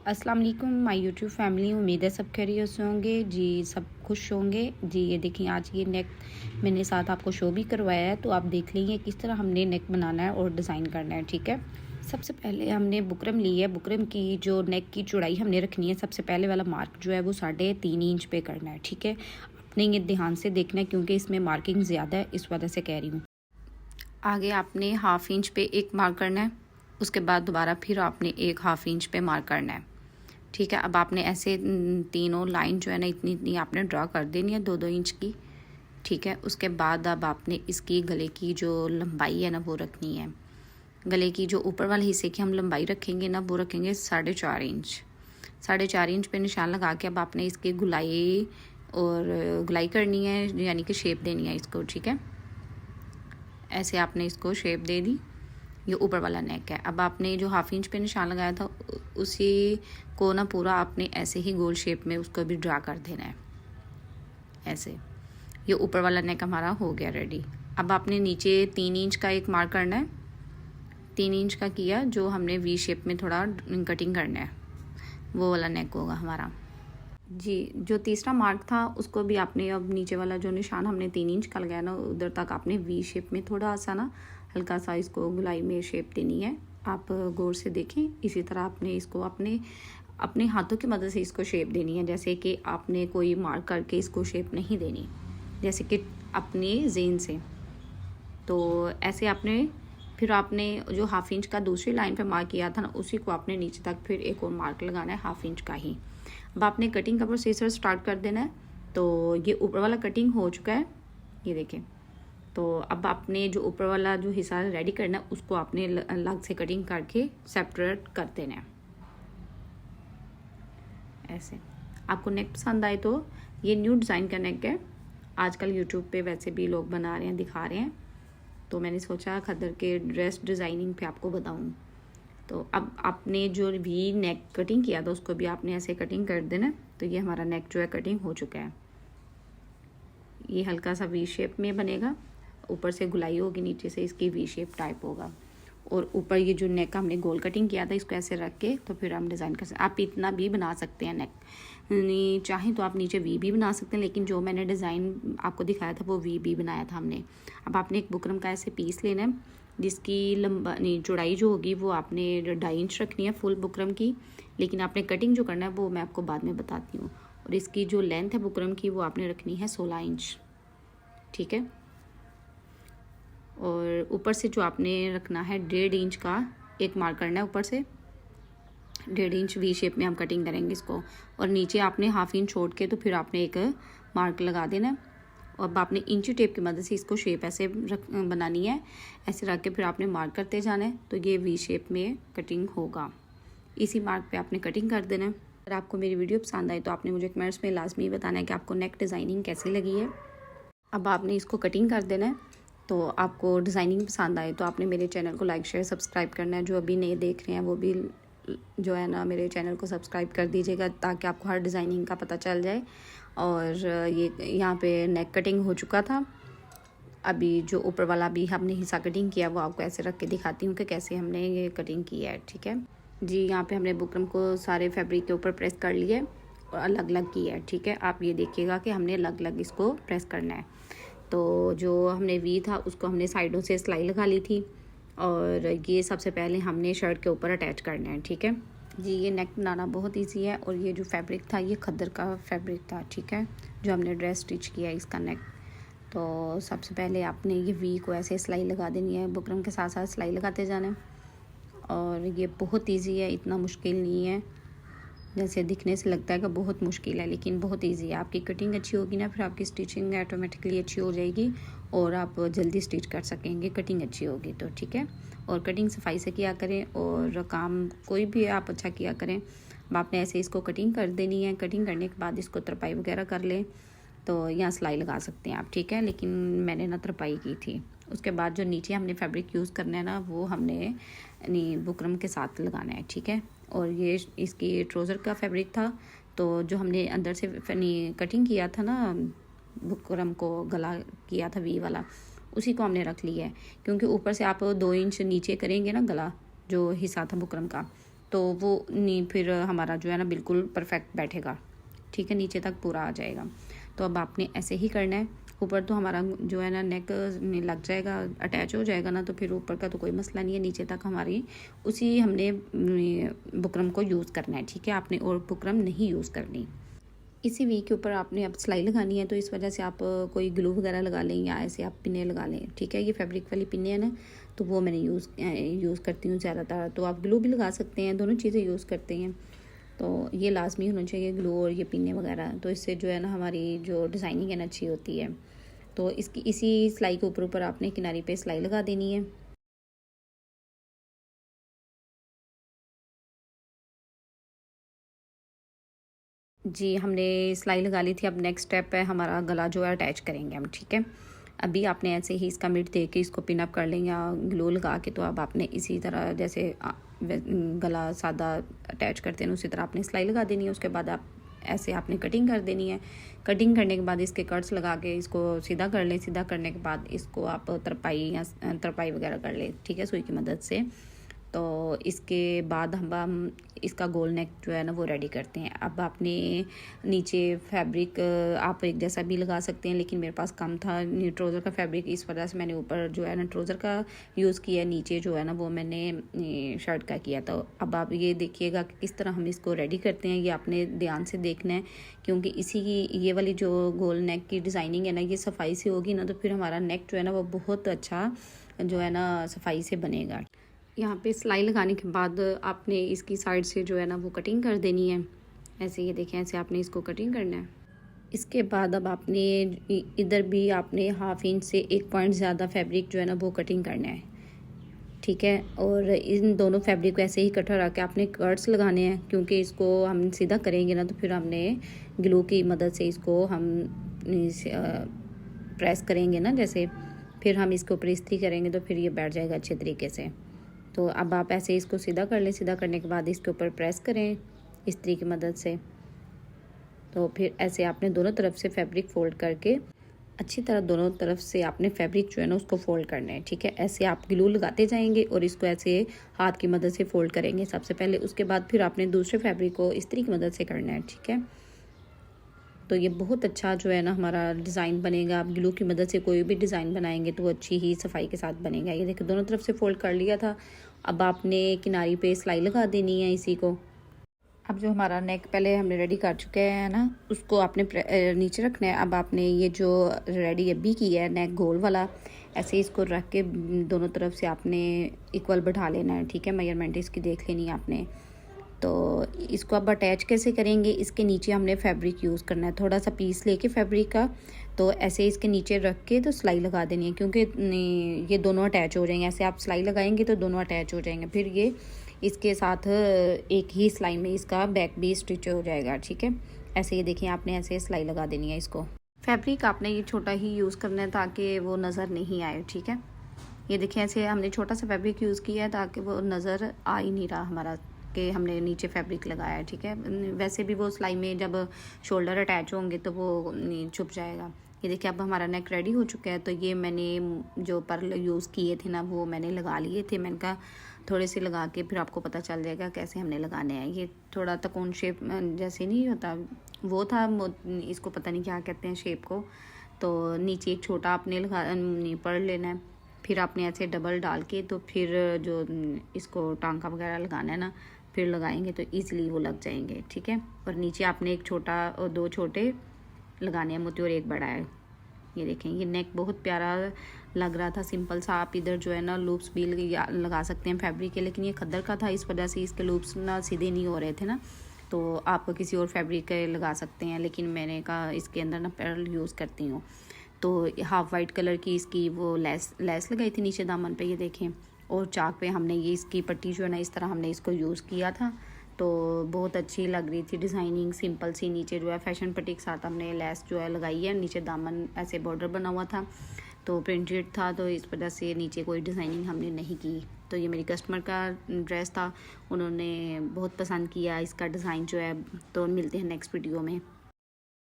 अस्सलाम वालेकुम my YouTube family. उम्मीद है सब खैरियत से होंगे जी, सब खुश होंगे जी। ये देखिए आज ये नेक मैंने साथ आपको शो भी करवाया है, तो आप देख लीजिए किस तरह हमने नेक बनाना है और डिज़ाइन करना है। ठीक है, सबसे पहले हमने बुकरम ली है। बुकरम की जो नेक की चौड़ाई हमने रखनी है, सबसे पहले वाला मार्क जो है वो 3.5 इंच पे करना है। ठीक है, आपने ये ध्यान से देखना है क्योंकि इसमें मार्किंग ज़्यादा है, इस वजह से कह रही हूँ। आगे आपने 1/2 इंच पे एक मार्क करना है, उसके बाद दोबारा फिर आपने 1/2 इंच पे मार्क करना है। ठीक है, अब आपने ऐसे तीनों लाइन जो है ना इतनी इतनी आपने ड्रा कर देनी है 2-2 इंच की। ठीक है, उसके बाद अब आपने इसकी गले की जो लंबाई है ना वो रखनी है। गले की जो ऊपर वाले हिस्से की हम लंबाई रखेंगे ना वो रखेंगे 4.5 इंच। 4.5 इंच पे निशान लगा के अब आपने इसकी गुलाई करनी है, यानी कि शेप देनी है इसको। ठीक है, ऐसे आपने इसको शेप दे दी। ये ऊपर वाला नेक है। अब आपने जो 1/2 इंच पे निशान लगाया था उसी को ना पूरा आपने ऐसे ही गोल शेप में उसको भी ड्रा कर देना है ऐसे। ये ऊपर वाला नेक हमारा हो गया रेडी। अब आपने नीचे 3 इंच का एक मार्क करना है। 3 इंच का किया, जो हमने वी शेप में थोड़ा कटिंग करना है, वो वाला नेक होगा हमारा जी। जो तीसरा मार्क था उसको भी आपने अब नीचे वाला जो निशान हमने 3 इंच का लगाया ना उधर तक आपने वी शेप में थोड़ा सा ना हल्का सा इसको गुलाई में शेप देनी है। आप गौर से देखें, इसी तरह आपने इसको अपने अपने हाथों की मदद से इसको शेप देनी है। जैसे कि आपने कोई मार्क करके इसको शेप नहीं देनी, जैसे कि अपने जेन से। तो ऐसे आपने फिर आपने जो 1/2 इंच का दूसरी लाइन पे मार्क किया था ना उसी को आपने नीचे तक फिर एक और मार्क लगाना है 1/2 इंच का ही। अब आपने कटिंग का प्रोसीजर स्टार्ट कर देना है। तो ये ऊपर वाला कटिंग हो चुका है, ये देखें। तो अब आपने जो ऊपर वाला जो हिस्सा रेडी करना है उसको आपने अलग से कटिंग करके सेपरेट कर देना है ऐसे। आपको नेक पसंद आए तो ये न्यू डिज़ाइन का नेक है, आजकल यूट्यूब पे वैसे भी लोग बना रहे हैं, दिखा रहे हैं, तो मैंने सोचा खद्दर के ड्रेस डिज़ाइनिंग पे आपको बताऊं। तो अब आपने जो भी नेक कटिंग किया था उसको भी आपने ऐसे कटिंग कर देना। तो ये हमारा नेक जो है कटिंग हो चुका है। ये हल्का सा वी शेप में बनेगा, ऊपर से गुलाई होगी, नीचे से इसकी वी शेप टाइप होगा। और ऊपर ये जो नेक हमने गोल कटिंग किया था इसको ऐसे रख के तो फिर हम डिज़ाइन कर सकते हैं। आप इतना भी बना सकते हैं नेक, नहीं चाहें तो आप नीचे वी भी बना सकते हैं, लेकिन जो मैंने डिज़ाइन आपको दिखाया था वो वी भी बनाया था हमने। अब आपने एक बुकरम का ऐसे पीस लेना है जिसकी चौड़ाई जो होगी वो आपने 2.5 इंच रखनी है फुल बुकरम की, लेकिन आपने कटिंग जो करना है वो मैं आपको बाद में बताती हूँ। और इसकी जो लेंथ है बुकरम की वो आपने रखनी है 16 इंच। ठीक है, और ऊपर से जो आपने रखना है 1.5 इंच का एक मार्क करना है ऊपर से। 1.5 इंच वी शेप में हम कटिंग करेंगे इसको, और नीचे आपने 1/2 इंच छोड़ के तो फिर आपने एक मार्क लगा देना है। और अब आपने इंची टेप की मदद से इसको शेप ऐसे बनानी है, ऐसे रख के फिर आपने मार्क करते जाना है, तो ये वी शेप में कटिंग होगा। इसी मार्क पे आपने कटिंग कर देना है। अगर आपको मेरी वीडियो पसंद आई तो आपने मुझे कमेंट्स में लाजमी बताना है कि आपको नेक डिज़ाइनिंग कैसी लगी है। अब आपने इसको कटिंग कर देना है। तो आपको डिज़ाइनिंग पसंद आए तो आपने मेरे चैनल को लाइक शेयर सब्सक्राइब करना है। जो अभी नए देख रहे हैं वो भी जो है ना मेरे चैनल को सब्सक्राइब कर दीजिएगा, ताकि आपको हर डिज़ाइनिंग का पता चल जाए। और ये यहाँ पे नेक कटिंग हो चुका था। अभी जो ऊपर वाला भी हमने हिस्सा कटिंग किया वो आपको ऐसे रख के दिखाती हूँ कि कैसे हमने ये कटिंग की है। ठीक है जी, यहाँ पे हमने बुकरम को सारे फैब्रिक के ऊपर प्रेस कर लिए और अलग अलग किया है। ठीक है, आप ये देखिएगा कि हमने अलग अलग इसको प्रेस करना है। तो जो हमने वी था उसको हमने साइडों से सिलाई लगा ली थी, और ये सबसे पहले हमने शर्ट के ऊपर अटैच करना है। ठीक है जी, ये नेक बनाना बहुत इजी है। और ये जो फैब्रिक था ये खद्दर का फैब्रिक था। ठीक है, जो हमने ड्रेस स्टिच किया है इसका नेक। तो सबसे पहले आपने ये वी को ऐसे सिलाई लगा देनी है, बुकरम के साथ साथ सिलाई लगाते जाना है। और ये बहुत ईजी है, इतना मुश्किल नहीं है जैसे दिखने से लगता है कि बहुत मुश्किल है, लेकिन बहुत इजी है। आपकी कटिंग अच्छी होगी ना फिर आपकी स्टिचिंग ऑटोमेटिकली अच्छी हो जाएगी और आप जल्दी स्टिच कर सकेंगे, कटिंग अच्छी होगी तो। ठीक है, और कटिंग सफाई से किया करें और काम कोई भी आप अच्छा किया करें। अब आपने ऐसे इसको कटिंग कर देनी है। कटिंग करने के बाद इसको तरपाई वगैरह कर लें तो यहाँ सिलाई लगा सकते हैं आप। ठीक है, लेकिन मैंने ना तरपाई की थी। उसके बाद जो नीचे हमने फैब्रिक यूज़ करना है ना वो हमने बुकरम के साथ लगाना है। ठीक है, और ये इसकी ट्राउज़र का फैब्रिक था, तो जो हमने अंदर से कटिंग किया था ना बुकरम को गला किया था वी वाला, उसी को हमने रख लिया है। क्योंकि ऊपर से आप 2 इंच नीचे करेंगे ना गला, जो हिस्सा था बुकरम का, तो वो फिर हमारा जो है ना बिल्कुल परफेक्ट बैठेगा, ठीक है, नीचे तक पूरा आ जाएगा। तो अब आपने ऐसे ही करना है। ऊपर तो हमारा जो है ना नेक लग जाएगा, अटैच हो जाएगा ना, तो फिर ऊपर का तो कोई मसला नहीं है, नीचे तक हमारी उसी हमने बुकरम को यूज़ करना है, ठीक है, आपने और बुकरम नहीं यूज़ करनी। इसी वी के ऊपर आपने अब सिलाई लगानी है, तो इस वजह से आप कोई ग्लू वगैरह लगा लें या ऐसे आप पिने लगा लें, ठीक है। ये फैब्रिक वाली पिने हैं ना, तो वो मैंने यूज़ करती हूँ ज़्यादातर। तो आप ग्लू भी लगा सकते हैं, दोनों चीज़ें यूज़ करते हैं। तो ये लाजमी होना चाहिए ग्लू और ये पिने वगैरह, तो इससे जो है ना हमारी जो डिज़ाइनिंग है ना अच्छी होती है। तो इसकी इसी सिलाई के ऊपर आपने किनारी पे सिलाई लगा देनी है। जी, हमने सिलाई लगा ली थी। अब नेक्स्ट स्टेप है हमारा गला जो है अटैच करेंगे हम, ठीक है। अभी आपने ऐसे ही इसका मिड दे के इसको पिन अप कर लें या ग्लू लगा के, तो अब आपने इसी तरह जैसे गला सादा अटैच करते हैं उसी तरह आपने सिलाई लगा देनी है। उसके बाद आप ऐसे आपने कटिंग कर देनी है। कटिंग करने के बाद इसके कट्स लगा के इसको सीधा कर लें। सीधा करने के बाद इसको आप तरपाई वगैरह कर लें, ठीक है, सुई की मदद से। तो इसके बाद हम इसका गोल नेक जो है ना वो रेडी करते हैं। अब आपने नीचे फैब्रिक आप एक जैसा भी लगा सकते हैं, लेकिन मेरे पास कम था ट्राउज़र का फैब्रिक, इस वजह से मैंने ऊपर जो है ना ट्राउज़र का यूज़ किया, नीचे जो है ना वो मैंने शर्ट का किया। तो अब आप ये देखिएगा कि किस तरह हम इसको रेडी करते हैं, ये आपने ध्यान से देखना है, क्योंकि इसी की ये वाली जो गोल नेक की डिज़ाइनिंग है ना, ये सफाई से होगी ना, तो फिर हमारा नेक जो है ना वो बहुत अच्छा जो है ना सफाई से बनेगा। यहाँ पे सिलाई लगाने के बाद आपने इसकी साइड से जो है ना वो कटिंग कर देनी है। ऐसे ये देखें, ऐसे आपने इसको कटिंग करना है। इसके बाद अब आपने इधर भी आपने 1/2 इंच से 1 पॉइंट ज़्यादा फैब्रिक जो है ना वो कटिंग करना है, ठीक है। और इन दोनों फैब्रिक को ऐसे ही इकट्ठा रख के आपने कट्स लगाने हैं, क्योंकि इसको हम सीधा करेंगे ना तो फिर हमने ग्लू की मदद से इसको हम प्रेस करेंगे ना, जैसे फिर हम इसके ऊपर इस्त्री करेंगे तो फिर ये बैठ जाएगा अच्छे तरीके से। तो अब आप ऐसे इसको सीधा कर लें। सीधा करने के बाद इसके ऊपर प्रेस करें इस्त्री की मदद से। तो फिर ऐसे आपने दोनों तरफ से फैब्रिक फोल्ड करके अच्छी तरह दोनों तरफ से आपने फैब्रिक जो है ना उसको फोल्ड करना है, ठीक है। ऐसे आप ग्लू लगाते जाएंगे और इसको ऐसे हाथ की मदद से फोल्ड करेंगे सबसे पहले। उसके बाद फिर आपने दूसरे फैब्रिक को इस्त्री की मदद से करना है, ठीक है। तो ये बहुत अच्छा जो है ना हमारा डिज़ाइन बनेगा। आप ग्लू की मदद से कोई भी डिज़ाइन बनाएंगे तो अच्छी ही सफाई के साथ बनेगा। ये देखिए दोनों तरफ से फोल्ड कर लिया था। अब आपने किनारी पे सिलाई लगा देनी है इसी को। अब जो हमारा नेक पहले हमने रेडी कर चुके हैं ना, उसको आपने नीचे रखना है। अब आपने ये जो रेडी अभी किया है नेक गोल वाला, ऐसे इसको रख के दोनों तरफ से आपने इक्वल बैठा लेना है, ठीक है। मेजरमेंट इसकी देख लेनी है आपने। तो इसको अब अटैच कैसे करेंगे, इसके नीचे हमने फैब्रिक यूज़ करना है, थोड़ा सा पीस लेके फैब्रिक का, तो ऐसे इसके नीचे रख के तो सिलाई लगा देनी है, क्योंकि ये दोनों अटैच हो जाएंगे। ऐसे आप सिलाई लगाएंगे तो दोनों अटैच हो जाएंगे, फिर ये इसके साथ एक ही सिलाई में इसका बैक भी स्टिच हो जाएगा, ठीक है। ऐसे ये देखिए आपने ऐसे सिलाई लगा देनी है इसको। फैब्रिक आपने ये छोटा ही यूज़ करना है ताकि वो नज़र नहीं आए, ठीक है। ये देखिए ऐसे हमने छोटा सा फैब्रिक यूज़ किया है ताकि वो नज़र आ ही नहीं रहा हमारा कि हमने नीचे फैब्रिक लगाया है, ठीक है। वैसे भी वो सिलाई में जब शोल्डर अटैच होंगे तो वो छुप जाएगा। ये देखिए अब हमारा नेक रेडी हो चुका है। तो ये मैंने जो पर्ल यूज़ किए थे ना वो मैंने लगा लिए थे। मैंने कहा थोड़े से लगा के फिर आपको पता चल जाएगा कैसे हमने लगाने हैं। ये थोड़ा तकोन शेप जैसे नहीं होता वो था, इसको पता नहीं क्या कहते हैं शेप को। तो नीचे एक छोटा आपने पर्ल लेना है, फिर आपने ऐसे डबल डाल के तो फिर जो इसको टांका वगैरह लगाना है ना, फिर लगाएंगे तो ईज़िली वो लग जाएंगे, ठीक है। और नीचे आपने एक छोटा और 2 छोटे लगाने हैं मोती और एक बड़ा है। ये देखें ये नेक बहुत प्यारा लग रहा था, सिंपल सा। आप इधर जो है ना लूप्स भी लगा सकते हैं फैब्रिक के, लेकिन ये खद्दर का था इस वजह से इसके लूप्स ना सीधे नहीं हो रहे थे ना, तो आप किसी और फैब्रिक के लगा सकते हैं। लेकिन मैंने कहा इसके अंदर ना पर्ल यूज़ करती हूँ। तो हाफ वाइट कलर की इसकी वो लेस लगाई थी नीचे दामन पे, ये देखें। और चाक पे हमने ये इसकी पट्टी जो है ना इस तरह हमने इसको यूज़ किया था। तो बहुत अच्छी लग रही थी डिज़ाइनिंग, सिंपल सी। नीचे जो है फैशन पट्टी के साथ हमने लेस जो है लगाई है। नीचे दामन ऐसे बॉर्डर बना हुआ था, तो प्रिंटेड था, तो इस वजह से नीचे कोई डिज़ाइनिंग हमने नहीं की। तो ये मेरी कस्टमर का ड्रेस था, उन्होंने बहुत पसंद किया इसका डिज़ाइन जो है। तो मिलते हैं नेक्स्ट वीडियो में।